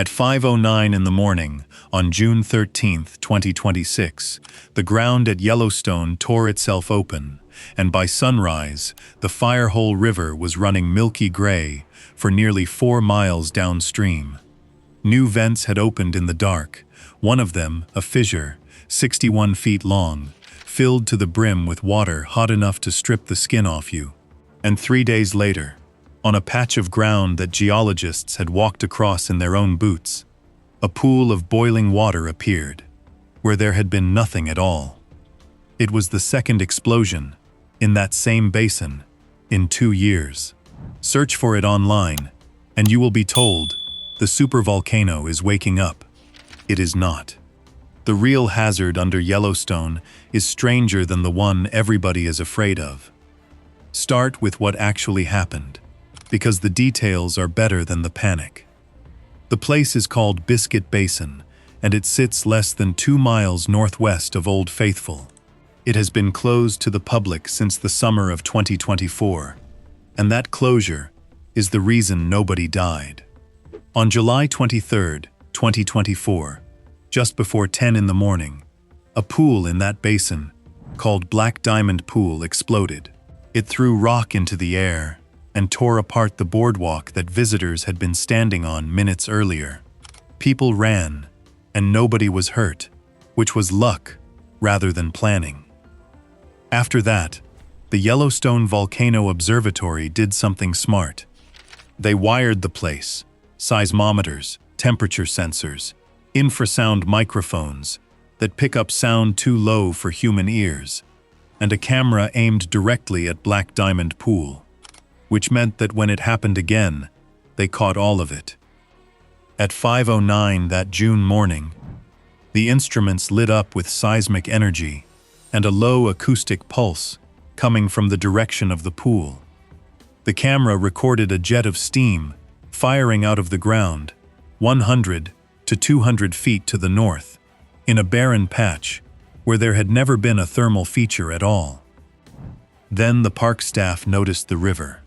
At 5:09 in the morning, on June 13, 2026, the ground at Yellowstone tore itself open, and by sunrise, the Firehole River was running milky gray for nearly 4 miles downstream. New vents had opened in the dark, one of them, a fissure, 61 feet long, filled to the brim with water hot enough to strip the skin off you. And 3 days later, on a patch of ground that geologists had walked across in their own boots, a pool of boiling water appeared, where there had been nothing at all. It was the second explosion, in that same basin, in 2 years. Search for it online, and you will be told the supervolcano is waking up. It is not. The real hazard under Yellowstone is stranger than the one everybody is afraid of. Start with what actually happened, because the details are better than the panic. The place is called Biscuit Basin, and it sits less than 2 miles northwest of Old Faithful. It has been closed to the public since the summer of 2024, and that closure is the reason nobody died. On July 23, 2024, just before 10 in the morning, a pool in that basin, called Black Diamond Pool, exploded. It threw rock into the air and tore apart the boardwalk that visitors had been standing on minutes earlier. People ran, and nobody was hurt, which was luck rather than planning. After that, the Yellowstone Volcano Observatory did something smart. They wired the place, seismometers, temperature sensors, infrasound microphones that pick up sound too low for human ears, and a camera aimed directly at Black Diamond Pool, which meant that when it happened again, they caught all of it. At 5:09 that June morning, the instruments lit up with seismic energy and a low acoustic pulse coming from the direction of the pool. The camera recorded a jet of steam firing out of the ground 100 to 200 feet to the north, in a barren patch where there had never been a thermal feature at all. Then the park staff noticed the river.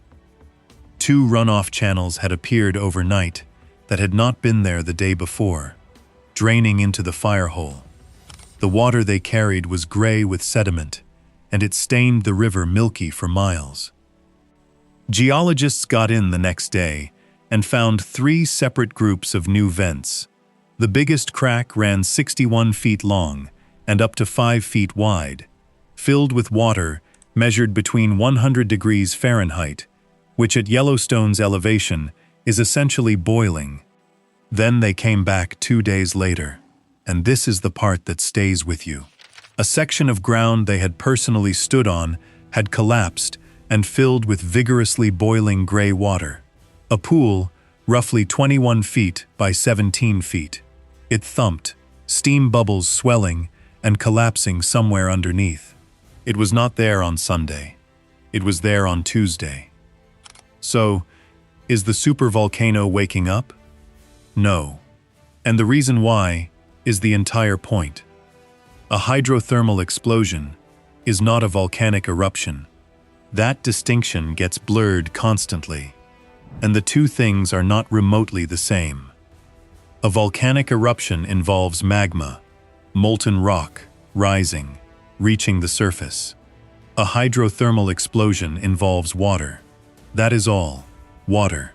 2 runoff channels had appeared overnight that had not been there the day before, draining into the firehole. The water they carried was gray with sediment, and it stained the river milky for miles. Geologists got in the next day and found 3 separate groups of new vents. The biggest crack ran 61 feet long and up to 5 feet wide, filled with water measured between 100 degrees Fahrenheit, which at Yellowstone's elevation is essentially boiling. Then they came back 2 days later, and this is the part that stays with you. A section of ground they had personally stood on had collapsed and filled with vigorously boiling gray water. A pool, roughly 21 feet by 17 feet. It thumped, steam bubbles swelling and collapsing somewhere underneath. It was not there on Sunday. It was there on Tuesday. So, is the supervolcano waking up? No. And the reason why is the entire point. A hydrothermal explosion is not a volcanic eruption. That distinction gets blurred constantly, and the two things are not remotely the same. A volcanic eruption involves magma, molten rock, rising, reaching the surface. A hydrothermal explosion involves water. That is all, water.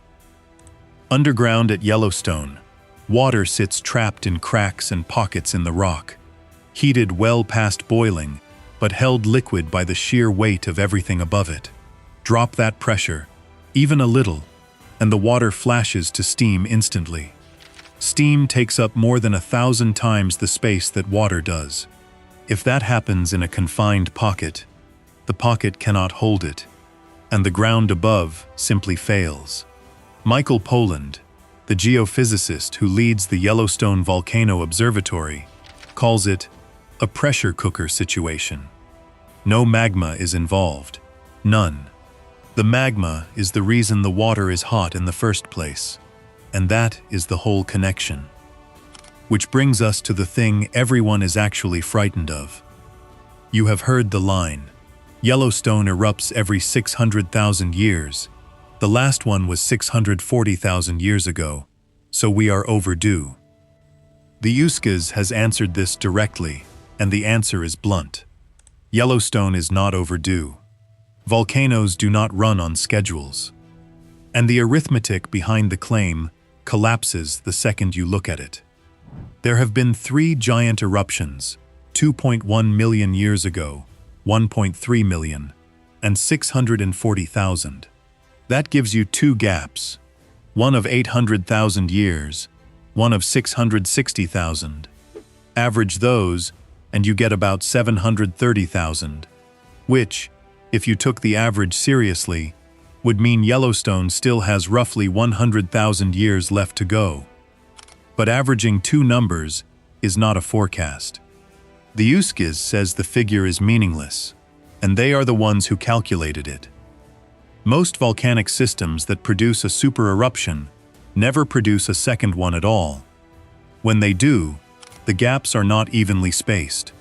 Underground at Yellowstone, water sits trapped in cracks and pockets in the rock, heated well past boiling, but held liquid by the sheer weight of everything above it. Drop that pressure, even a little, and the water flashes to steam instantly. Steam takes up more than 1,000 times the space that water does. If that happens in a confined pocket, the pocket cannot hold it, and the ground above simply fails. Michael Polland, the geophysicist who leads the Yellowstone Volcano Observatory, calls it a pressure cooker situation. No magma is involved. None. The magma is the reason the water is hot in the first place, and that is the whole connection. Which brings us to the thing everyone is actually frightened of. You have heard the line, Yellowstone erupts every 600,000 years. The last one was 640,000 years ago. so we are overdue. The USGS has answered this directly, and the answer is blunt. Yellowstone is not overdue. Volcanoes do not run on schedules. And the arithmetic behind the claim collapses the second you look at it. There have been 3 giant eruptions, 2.1 million years ago, 1.3 million, and 640,000. That gives you 2 gaps, one of 800,000 years, one of 660,000. Average those, and you get about 730,000, which, if you took the average seriously, would mean Yellowstone still has roughly 100,000 years left to go. But averaging 2 numbers is not a forecast. The USGS says the figure is meaningless, and they are the ones who calculated it. Most volcanic systems that produce a super eruption never produce a second one at all. When they do, the gaps are not evenly spaced.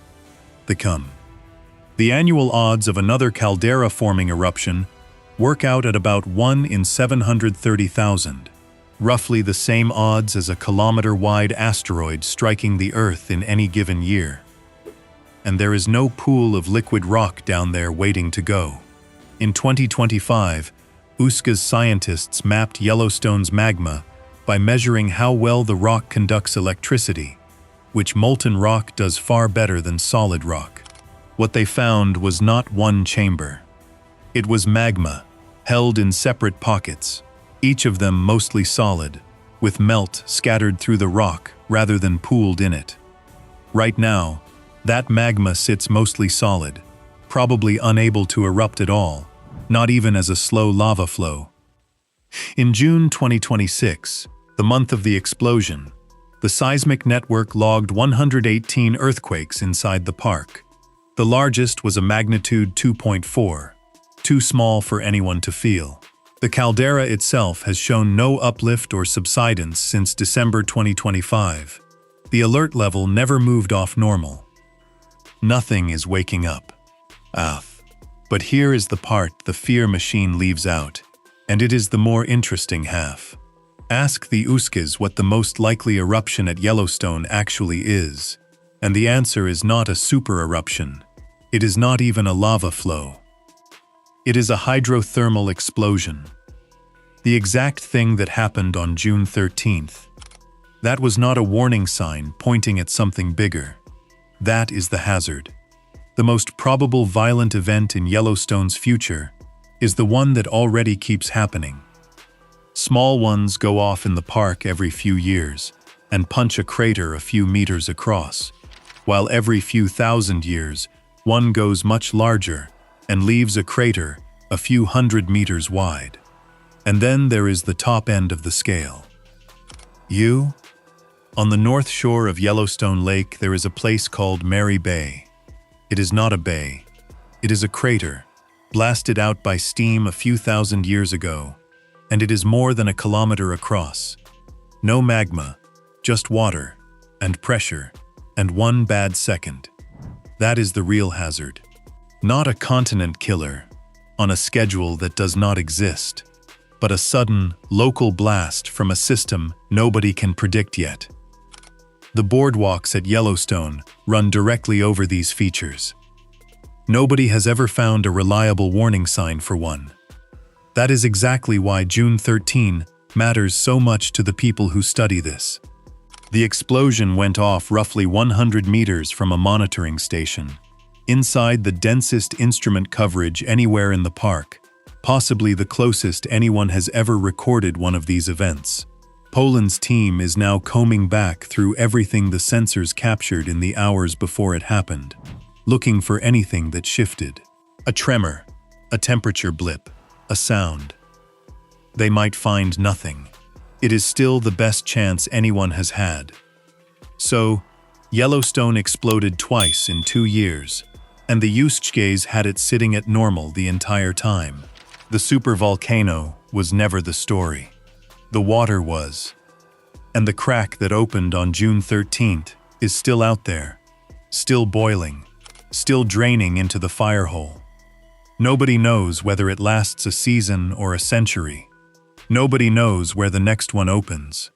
The annual odds of another caldera-forming eruption work out at about 1 in 730,000, roughly the same odds as a kilometer-wide asteroid striking the Earth in any given year. And there is no pool of liquid rock down there waiting to go. In 2025, USGS scientists mapped Yellowstone's magma by measuring how well the rock conducts electricity, which molten rock does far better than solid rock. What they found was not one chamber. It was magma, held in separate pockets, each of them mostly solid, with melt scattered through the rock rather than pooled in it. Right now, that magma sits mostly solid, probably unable to erupt at all, not even as a slow lava flow. In June 2026, the month of the explosion, the seismic network logged 118 earthquakes inside the park. The largest was a magnitude 2.4, too small for anyone to feel. The caldera itself has shown no uplift or subsidence since December 2025. The alert level never moved off normal. Nothing is waking up. But here is the part the fear machine leaves out, and it is the more interesting half. Ask the USGS what the most likely eruption at Yellowstone actually is, and the answer is not a super eruption. It is not even a lava flow. It is a hydrothermal explosion. The exact thing that happened on June 13th. That was not a warning sign pointing at something bigger. That is the hazard. The most probable violent event in Yellowstone's future is the one that already keeps happening. Small ones go off in the park every few years and punch a crater a few meters across, while every few thousand years, one goes much larger and leaves a crater a few hundred meters wide. And then there is the top end of the scale. On the north shore of Yellowstone Lake, there is a place called Mary Bay. It is not a bay. It is a crater, blasted out by steam a few thousand years ago, and it is more than a kilometer across. No magma, just water, and pressure, and one bad second. That is the real hazard. Not a continent killer, on a schedule that does not exist, but a sudden, local blast from a system nobody can predict yet. The boardwalks at Yellowstone run directly over these features. Nobody has ever found a reliable warning sign for one. That is exactly why June 13 matters so much to the people who study this. The explosion went off roughly 100 meters from a monitoring station, inside the densest instrument coverage anywhere in the park, possibly the closest anyone has ever recorded one of these events. Poland's team is now combing back through everything the sensors captured in the hours before it happened, looking for anything that shifted. A tremor, a temperature blip, a sound. They might find nothing. It is still the best chance anyone has had. So, Yellowstone exploded twice in 2 years, and the USGS had it sitting at normal the entire time. The supervolcano was never the story. The water was. And the crack that opened on June 13th is still out there, still boiling, still draining into the firehole. Nobody knows whether it lasts a season or a century. Nobody knows where the next one opens.